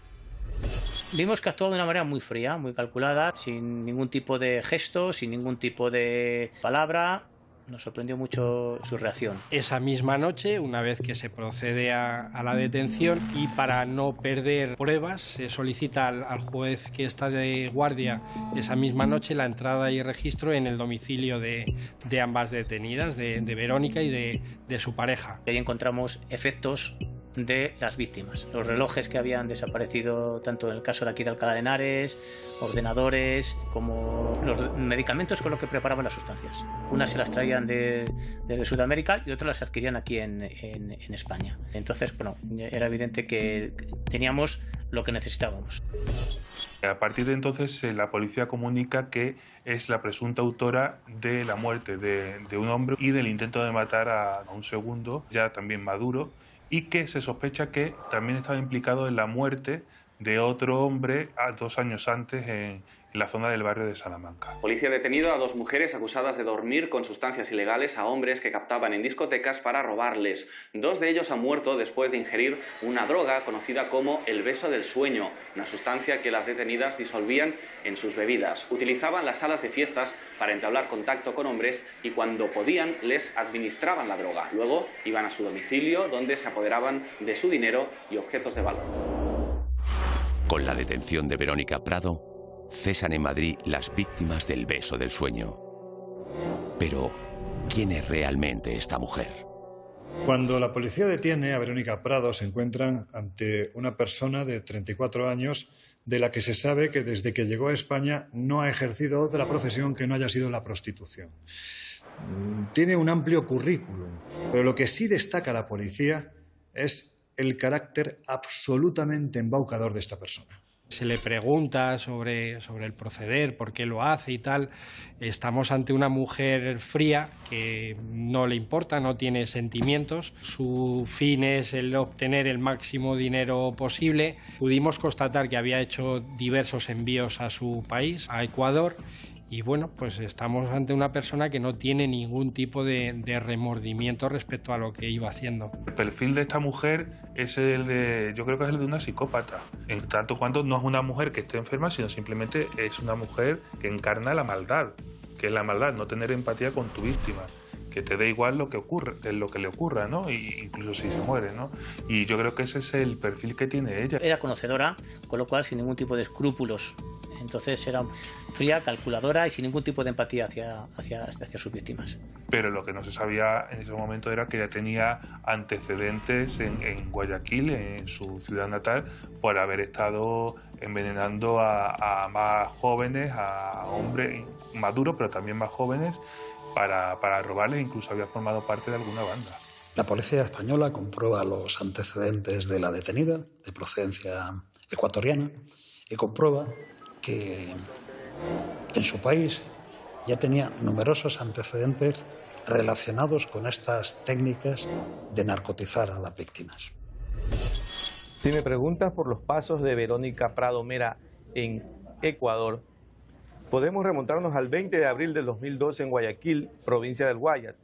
[SPEAKER 15] Vimos que actuó de una manera muy fría, muy calculada, sin ningún tipo de gesto, sin ningún tipo de palabra. Nos sorprendió mucho su reacción.
[SPEAKER 3] Esa misma noche, una vez que se procede a la detención y para no perder pruebas, se solicita al juez que está de guardia esa misma noche la entrada y registro en el domicilio de ambas detenidas, de Verónica y de su pareja.
[SPEAKER 15] Ahí encontramos efectos de las víctimas. Los relojes que habían desaparecido, tanto en el caso de aquí de Alcalá de Henares, ordenadores, como los medicamentos con los que preparaban las sustancias. Unas se las traían desde Sudamérica y otras las adquirían aquí en España. Entonces, bueno, era evidente que teníamos lo que necesitábamos.
[SPEAKER 14] A partir de entonces, la policía comunica que es la presunta autora de la muerte de un hombre y del intento de matar a un segundo, ya también maduro, y que se sospecha que también estaba implicado en la muerte de otro hombre 2 años antes en la zona del barrio de Salamanca.
[SPEAKER 16] Policía ha detenido a 2 mujeres acusadas de dormir con sustancias ilegales a hombres que captaban en discotecas para robarles. 2 de ellos han muerto después de ingerir una droga conocida como el beso del sueño, una sustancia que las detenidas disolvían en sus bebidas. Utilizaban las salas de fiestas para entablar contacto con hombres y cuando podían les administraban la droga. Luego iban a su domicilio donde se apoderaban de su dinero y objetos de valor.
[SPEAKER 9] Con la detención de Verónica Prado, cesan en Madrid las víctimas del beso del sueño. Pero, ¿quién es realmente esta mujer?
[SPEAKER 5] Cuando la policía detiene a Verónica Prado, se encuentran ante una persona de 34 años de la que se sabe que desde que llegó a España no ha ejercido otra profesión que no haya sido la prostitución. Tiene un amplio currículum, pero lo que sí destaca la policía es el carácter absolutamente embaucador de esta persona.
[SPEAKER 3] Se le pregunta sobre el proceder, por qué lo hace y tal. Estamos ante una mujer fría que no le importa, no tiene sentimientos. Su fin es el obtener el máximo dinero posible. Pudimos constatar que había hecho diversos envíos a su país, a Ecuador, Y bueno, pues estamos ante una persona que no tiene ningún tipo de remordimiento respecto a lo que iba haciendo.
[SPEAKER 14] El perfil de esta mujer es yo creo que es el de una psicópata, en tanto cuanto no es una mujer que esté enferma, sino simplemente es una mujer que encarna la maldad, que es la maldad, no tener empatía con tu víctima, que te dé igual lo que le ocurra, ¿no? Y incluso si se muere, ¿no? Y yo creo que ese es el perfil que tiene ella.
[SPEAKER 15] Era conocedora, con lo cual sin ningún tipo de escrúpulos. Entonces era fría, calculadora y sin ningún tipo de empatía hacia sus víctimas.
[SPEAKER 14] Pero lo que no se sabía en ese momento era que ella tenía antecedentes en Guayaquil, en su ciudad natal, por haber estado envenenando a más jóvenes, a hombres maduros, pero también más jóvenes, para robarles. Incluso había formado parte de alguna banda.
[SPEAKER 8] La policía española comprueba los antecedentes de la detenida, de procedencia ecuatoriana, y comprueba que en su país ya tenía numerosos antecedentes relacionados con estas técnicas de narcotizar a las víctimas.
[SPEAKER 17] Si me preguntas por los pasos de Verónica Prado Mera en Ecuador, podemos remontarnos al 20 de abril del 2012 en Guayaquil, provincia del Guayas.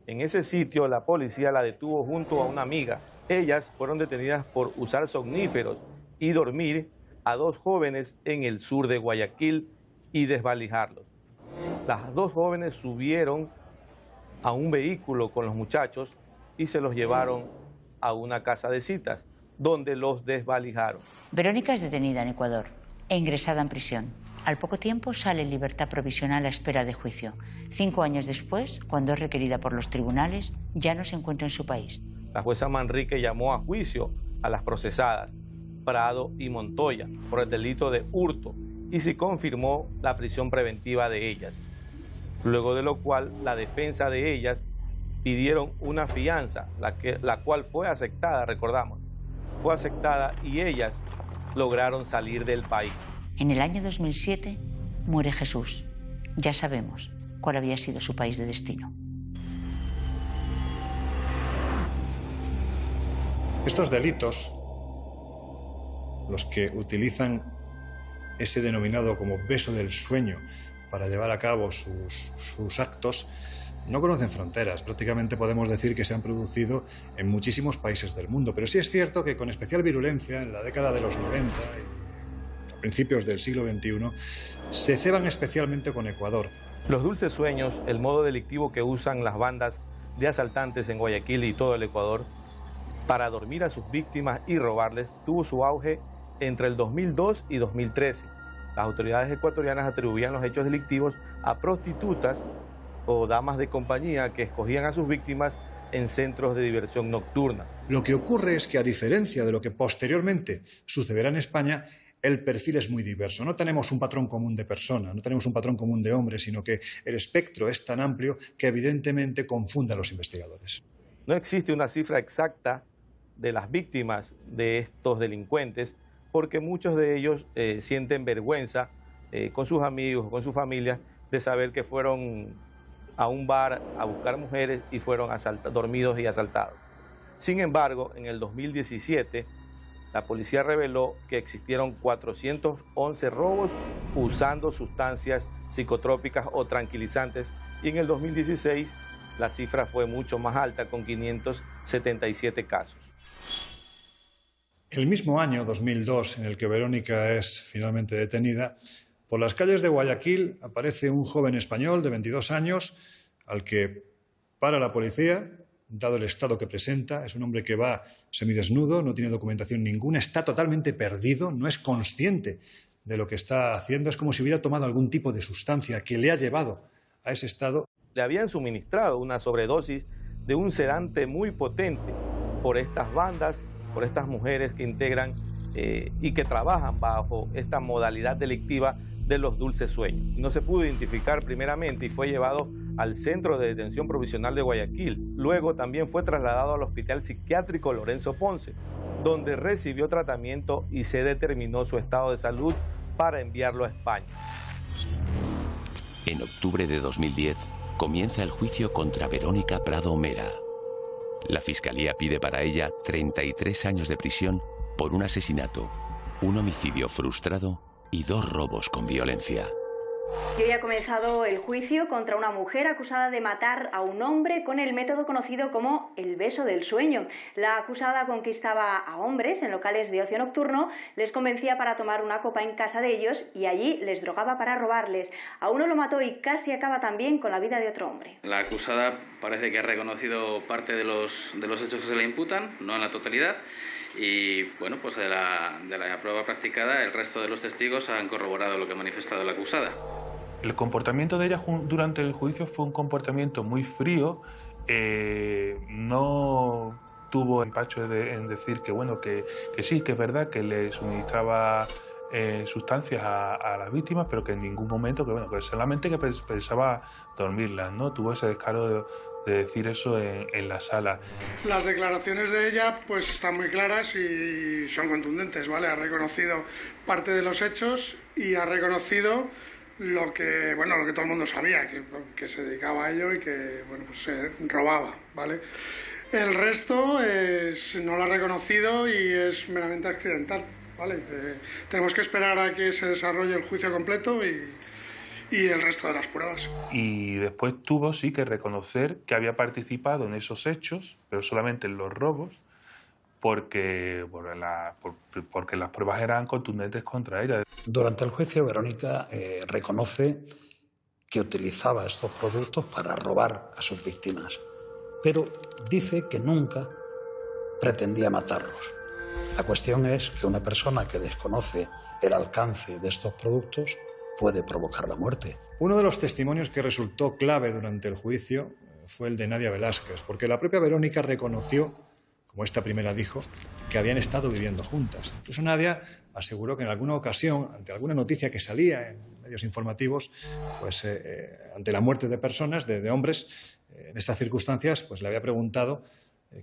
[SPEAKER 17] En ese sitio la policía la detuvo junto a una amiga. Ellas fueron detenidas por usar somníferos y dormir a dos jóvenes en el sur de Guayaquil y desvalijarlos. Las dos jóvenes subieron a un vehículo con los muchachos y se los llevaron a una casa de citas, donde los desvalijaron.
[SPEAKER 7] Verónica es detenida en Ecuador e ingresada en prisión. Al poco tiempo sale en libertad provisional a espera de juicio. 5 años después, cuando es requerida por los tribunales, ya no se encuentra en su país.
[SPEAKER 17] La jueza Manrique llamó a juicio a las procesadas Prado y Montoya por el delito de hurto y se confirmó la prisión preventiva de ellas. Luego de lo cual la defensa de ellas pidieron una fianza, la cual fue aceptada, recordamos, fue aceptada y ellas lograron salir del país.
[SPEAKER 7] En el año 2007 muere Jesús. Ya sabemos cuál había sido su país de destino.
[SPEAKER 5] Estos delitos, los que utilizan ese denominado como beso del sueño para llevar a cabo sus actos, no conocen fronteras. Prácticamente podemos decir que se han producido en muchísimos países del mundo. Pero sí es cierto que con especial virulencia en la década de los 90 y a principios del siglo XXI se ceban especialmente con Ecuador.
[SPEAKER 17] Los dulces sueños, el modo delictivo que usan las bandas de asaltantes en Guayaquil y todo el Ecuador para dormir a sus víctimas y robarles, tuvo su auge entre el 2002 y 2013. Las autoridades ecuatorianas atribuían los hechos delictivos a prostitutas o damas de compañía que escogían a sus víctimas en centros de diversión nocturna.
[SPEAKER 5] Lo que ocurre es que, a diferencia de lo que posteriormente sucederá en España, el perfil es muy diverso. No tenemos un patrón común de persona, no tenemos un patrón común de hombre, sino que el espectro es tan amplio que evidentemente confunde a los investigadores.
[SPEAKER 17] No existe una cifra exacta de las víctimas de estos delincuentes, porque muchos de ellos sienten vergüenza con sus amigos, con su familia, de saber que fueron a un bar a buscar mujeres y fueron dormidos y asaltados. Sin embargo, en el 2017, la policía reveló que existieron 411 robos usando sustancias psicotrópicas o tranquilizantes, y en el 2016 la cifra fue mucho más alta, con 577 casos.
[SPEAKER 5] El mismo año, 2002, en el que Verónica es finalmente detenida, por las calles de Guayaquil aparece un joven español de 22 años al que para la policía, dado el estado que presenta. Es un hombre que va semidesnudo, no tiene documentación ninguna, está totalmente perdido, no es consciente de lo que está haciendo. Es como si hubiera tomado algún tipo de sustancia que le ha llevado a ese estado.
[SPEAKER 17] Le habían suministrado una sobredosis de un sedante muy potente por estas bandas, por estas mujeres que integran y que trabajan bajo esta modalidad delictiva de los dulces sueños. No se pudo identificar primeramente y fue llevado al Centro de Detención Provisional de Guayaquil. Luego también fue trasladado al Hospital Psiquiátrico Lorenzo Ponce, donde recibió tratamiento y se determinó su estado de salud para enviarlo a España.
[SPEAKER 9] En octubre de 2010 comienza el juicio contra Verónica Prado Mera. La Fiscalía pide para ella 33 años de prisión por un asesinato, un homicidio frustrado y 2 robos con violencia.
[SPEAKER 18] Y hoy ha comenzado el juicio contra una mujer acusada de matar a un hombre con el método conocido como el beso del sueño. La acusada conquistaba a hombres en locales de ocio nocturno, les convencía para tomar una copa en casa de ellos y allí les drogaba para robarles. A uno lo mató y casi acaba también con la vida de otro hombre.
[SPEAKER 16] La acusada parece que ha reconocido parte de los hechos que se le imputan, no en la totalidad. Y bueno, pues de la prueba practicada, el resto de los testigos han corroborado lo que ha manifestado la acusada.
[SPEAKER 14] El comportamiento de ella durante el juicio fue un comportamiento muy frío. No tuvo empacho en decir que bueno, que sí, que es verdad que le suministraba sustancias a las víctimas, pero que en ningún momento, que solamente que pensaba dormirlas, ¿no? Tuvo ese descaro de decir eso en la sala.
[SPEAKER 19] Las declaraciones de ella pues están muy claras y son contundentes, ¿vale? Ha reconocido parte de los hechos y ha reconocido lo que todo el mundo sabía, que se dedicaba a ello y que se robaba, ¿vale? El resto no lo ha reconocido y es meramente accidental, ¿vale? Tenemos que esperar a que se desarrolle el juicio completo y el resto de las pruebas.
[SPEAKER 14] Y después tuvo sí que reconocer que había participado en esos hechos, pero solamente en los robos, porque las pruebas eran contundentes contra ella.
[SPEAKER 8] Durante el juicio, Verónica reconoce que utilizaba estos productos para robar a sus víctimas, pero dice que nunca pretendía matarlos. La cuestión es que una persona que desconoce el alcance de estos productos puede provocar la muerte.
[SPEAKER 5] Uno de los testimonios que resultó clave durante el juicio fue el de Nadia Velázquez, porque la propia Verónica reconoció, como esta primera dijo, que habían estado viviendo juntas. Incluso Nadia aseguró que en alguna ocasión, ante alguna noticia que salía en medios informativos, pues ante la muerte de personas, de hombres, en estas circunstancias, pues le había preguntado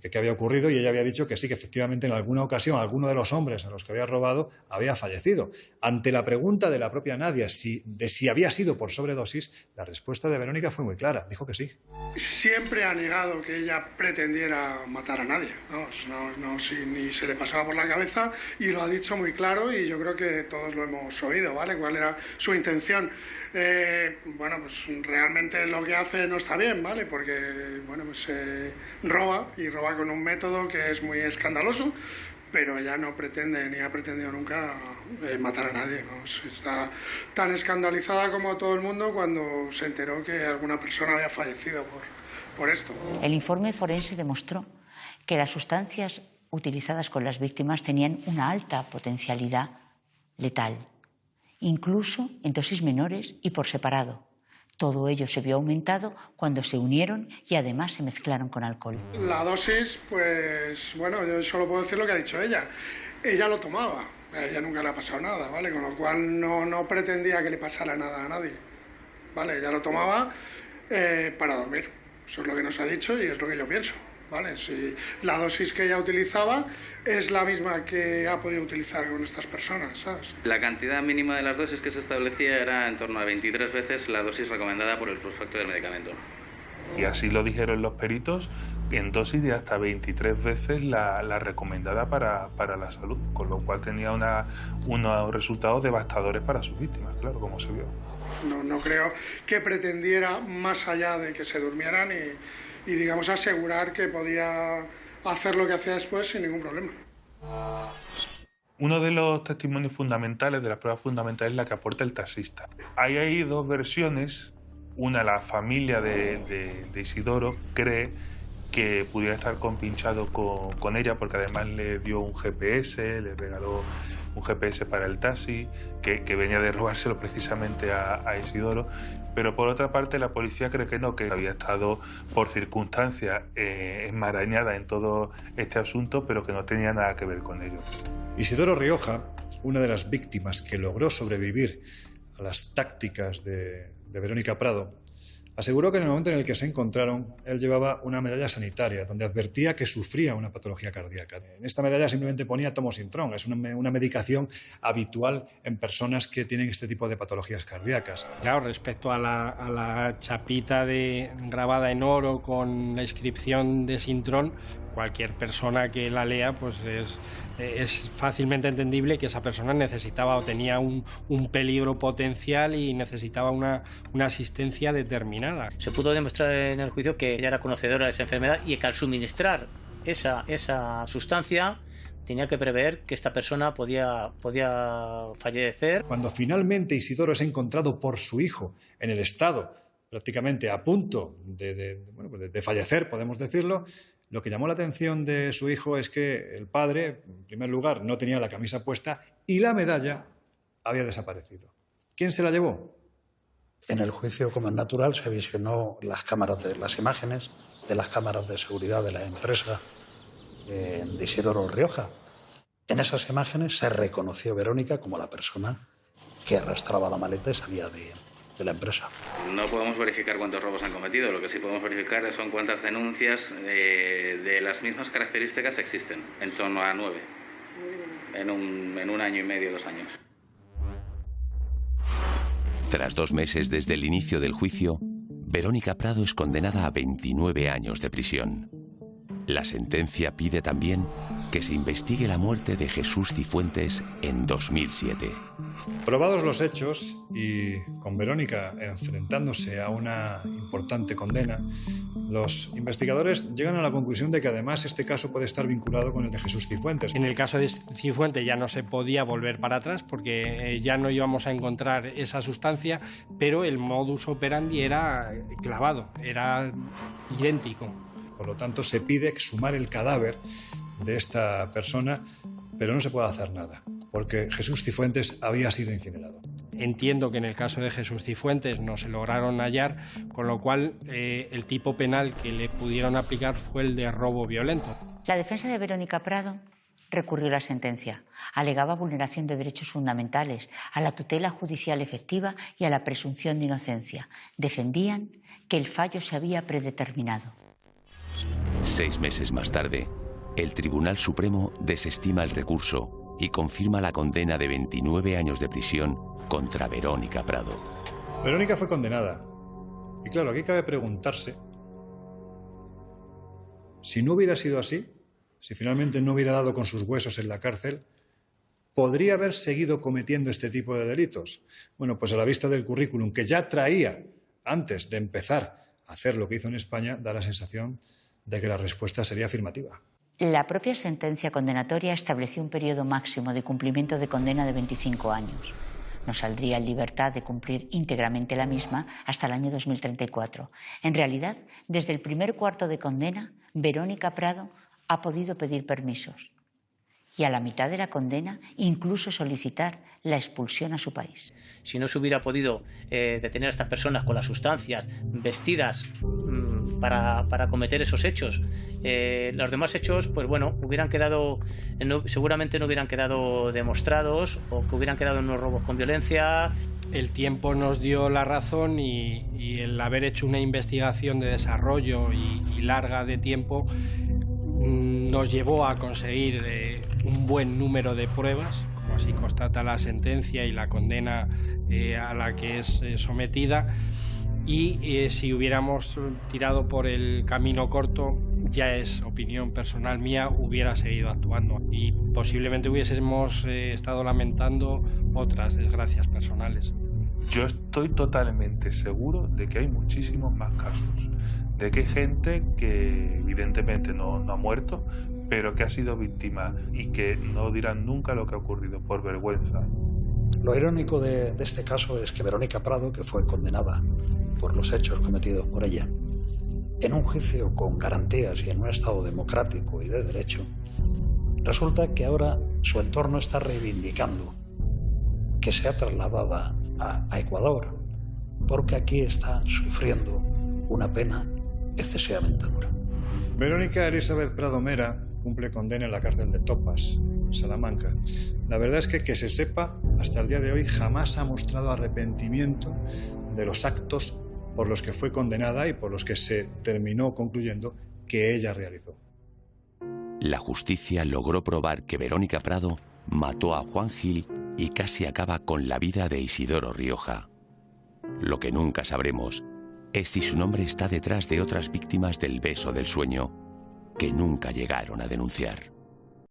[SPEAKER 5] que qué había ocurrido y ella había dicho que sí, que efectivamente en alguna ocasión alguno de los hombres a los que había robado había fallecido. Ante la pregunta de la propia Nadia de si había sido por sobredosis, la respuesta de Verónica fue muy clara, dijo que sí.
[SPEAKER 19] Siempre ha negado que ella pretendiera matar a nadie, ni se le pasaba por la cabeza y lo ha dicho muy claro y yo creo que todos lo hemos oído, ¿vale? ¿Cuál era su intención? Pues realmente lo que hace no está bien, ¿vale? Porque, roba y roba con un método que es muy escandaloso, pero ella no pretende ni ha pretendido nunca matar a nadie, ¿no? Está tan escandalizada como todo el mundo cuando se enteró que alguna persona había fallecido por esto.
[SPEAKER 7] El informe forense demostró que las sustancias utilizadas con las víctimas tenían una alta potencialidad letal, incluso en dosis menores y por separado. Todo ello se vio aumentado cuando se unieron y además se mezclaron con alcohol.
[SPEAKER 19] La dosis, yo solo puedo decir lo que ha dicho ella. Ella lo tomaba, a ella nunca le ha pasado nada, ¿vale? Con lo cual no pretendía que le pasara nada a nadie, ¿vale? Ella lo tomaba para dormir. Eso es lo que nos ha dicho y es lo que yo pienso, ¿vale? Si la dosis que ella utilizaba es la misma que ha podido utilizar con estas personas, ¿sabes?
[SPEAKER 16] La cantidad mínima de las dosis que se establecía era en torno a 23 veces la dosis recomendada por el prospecto del medicamento.
[SPEAKER 14] Y así lo dijeron los peritos, en dosis de hasta 23 veces la recomendada para la salud, con lo cual tenía unos resultados devastadores para sus víctimas, claro, como se vio.
[SPEAKER 19] No creo que pretendiera más allá de que se durmieran y digamos asegurar que podía hacer lo que hacía después sin ningún problema.
[SPEAKER 14] Uno de los testimonios fundamentales, de las pruebas fundamentales, es la que aporta el taxista. Hay ahí dos versiones. Una, la familia de Isidoro cree que pudiera estar compinchado con ella porque además le dio un GPS, le regaló un GPS para el taxi, que venía de robárselo precisamente a Isidoro. Pero por otra parte la policía cree que no, que había estado por circunstancias enmarañada en todo este asunto, pero que no tenía nada que ver con ello.
[SPEAKER 5] Isidoro Rioja, una de las víctimas que logró sobrevivir a las tácticas de Verónica Prado, aseguró que en el momento en el que se encontraron, él llevaba una medalla sanitaria donde advertía que sufría una patología cardíaca. En esta medalla simplemente ponía tomosintrón, es una medicación habitual en personas que tienen este tipo de patologías cardíacas.
[SPEAKER 3] Claro, respecto a la chapita grabada en oro con la inscripción de Sintrón, cualquier persona que la lea pues es fácilmente entendible que esa persona necesitaba o tenía un peligro potencial y necesitaba una asistencia determinada.
[SPEAKER 15] Se pudo demostrar en el juicio que ella era conocedora de esa enfermedad y que al suministrar esa sustancia tenía que prever que esta persona podía fallecer.
[SPEAKER 5] Cuando finalmente Isidoro es encontrado por su hijo en el estado prácticamente a punto de fallecer, podemos decirlo, lo que llamó la atención de su hijo es que el padre, en primer lugar, no tenía la camisa puesta y la medalla había desaparecido. ¿Quién se la llevó?
[SPEAKER 8] En el juicio, como es natural, se visionó las imágenes de las cámaras de seguridad de la empresa de Isidoro Rioja. En esas imágenes se reconoció Verónica como la persona que arrastraba la maleta y salía de la empresa.
[SPEAKER 16] No podemos verificar cuántos robos han cometido, lo que sí podemos verificar son cuántas denuncias de las mismas características existen, en torno a 9, en un año y medio, 2 años.
[SPEAKER 9] Tras 2 meses desde el inicio del juicio, Verónica Prado es condenada a 29 años de prisión. La sentencia pide también que se investigue la muerte de Jesús Cifuentes en 2007.
[SPEAKER 5] Probados los hechos y con Verónica enfrentándose a una importante condena, los investigadores llegan a la conclusión de que además este caso puede estar vinculado con el de Jesús Cifuentes.
[SPEAKER 3] En el caso de Cifuentes ya no se podía volver para atrás porque ya no íbamos a encontrar esa sustancia, pero el modus operandi era clavado, era idéntico.
[SPEAKER 5] Por lo tanto, se pide exhumar el cadáver de esta persona, pero no se puede hacer nada, porque Jesús Cifuentes había sido incinerado.
[SPEAKER 3] Entiendo que en el caso de Jesús Cifuentes no se lograron hallar, con lo cual el tipo penal que le pudieron aplicar fue el de robo violento.
[SPEAKER 7] La defensa de Verónica Prado recurrió a la sentencia. Alegaba vulneración de derechos fundamentales, a la tutela judicial efectiva y a la presunción de inocencia. Defendían que el fallo se había predeterminado.
[SPEAKER 9] 6 meses más tarde, el Tribunal Supremo desestima el recurso y confirma la condena de 29 años de prisión contra Verónica Prado.
[SPEAKER 5] Verónica fue condenada. Y claro, aquí cabe preguntarse si no hubiera sido así, si finalmente no hubiera dado con sus huesos en la cárcel, ¿podría haber seguido cometiendo este tipo de delitos? Bueno, pues a la vista del currículum que ya traía antes de empezar a hacer lo que hizo en España, da la sensación de que la respuesta sería afirmativa.
[SPEAKER 7] La propia sentencia condenatoria estableció un periodo máximo de cumplimiento de condena de 25 años. No saldría en libertad de cumplir íntegramente la misma hasta el año 2034. En realidad, desde el primer cuarto de condena, Verónica Prado ha podido pedir permisos. Y a la mitad de la condena, incluso solicitar la expulsión a su país.
[SPEAKER 15] Si no se hubiera podido detener a estas personas con las sustancias vestidas para cometer esos hechos, los demás hechos, pues bueno, seguramente no hubieran quedado demostrados o que hubieran quedado en unos robos con violencia.
[SPEAKER 3] El tiempo nos dio la razón y el haber hecho una investigación de desarrollo y larga de tiempo nos llevó a conseguir un buen número de pruebas, como así constata la sentencia y la condena a la que es sometida. Y si hubiéramos tirado por el camino corto, ya es opinión personal mía, hubiera seguido actuando y posiblemente hubiésemos estado lamentando otras desgracias personales.
[SPEAKER 14] Yo estoy totalmente seguro de que hay muchísimos más casos, de que hay gente que evidentemente no ha muerto, pero que ha sido víctima y que no dirán nunca lo que ha ocurrido por vergüenza.
[SPEAKER 8] Lo irónico de este caso es que Verónica Prado, que fue condenada por los hechos cometidos por ella, en un juicio con garantías y en un Estado democrático y de derecho, resulta que ahora su entorno está reivindicando que sea trasladada a Ecuador, porque aquí está sufriendo una pena excesivamente dura.
[SPEAKER 5] Verónica Elizabeth Prado Mera cumple condena en la cárcel de Topas, Salamanca. La verdad es que se sepa, hasta el día de hoy jamás ha mostrado arrepentimiento de los actos por los que fue condenada y por los que se terminó concluyendo que ella realizó.
[SPEAKER 9] La justicia logró probar que Verónica Prado mató a Juan Gil y casi acaba con la vida de Isidoro Rioja. Lo que nunca sabremos es si su nombre está detrás de otras víctimas del beso del sueño que nunca llegaron a denunciar.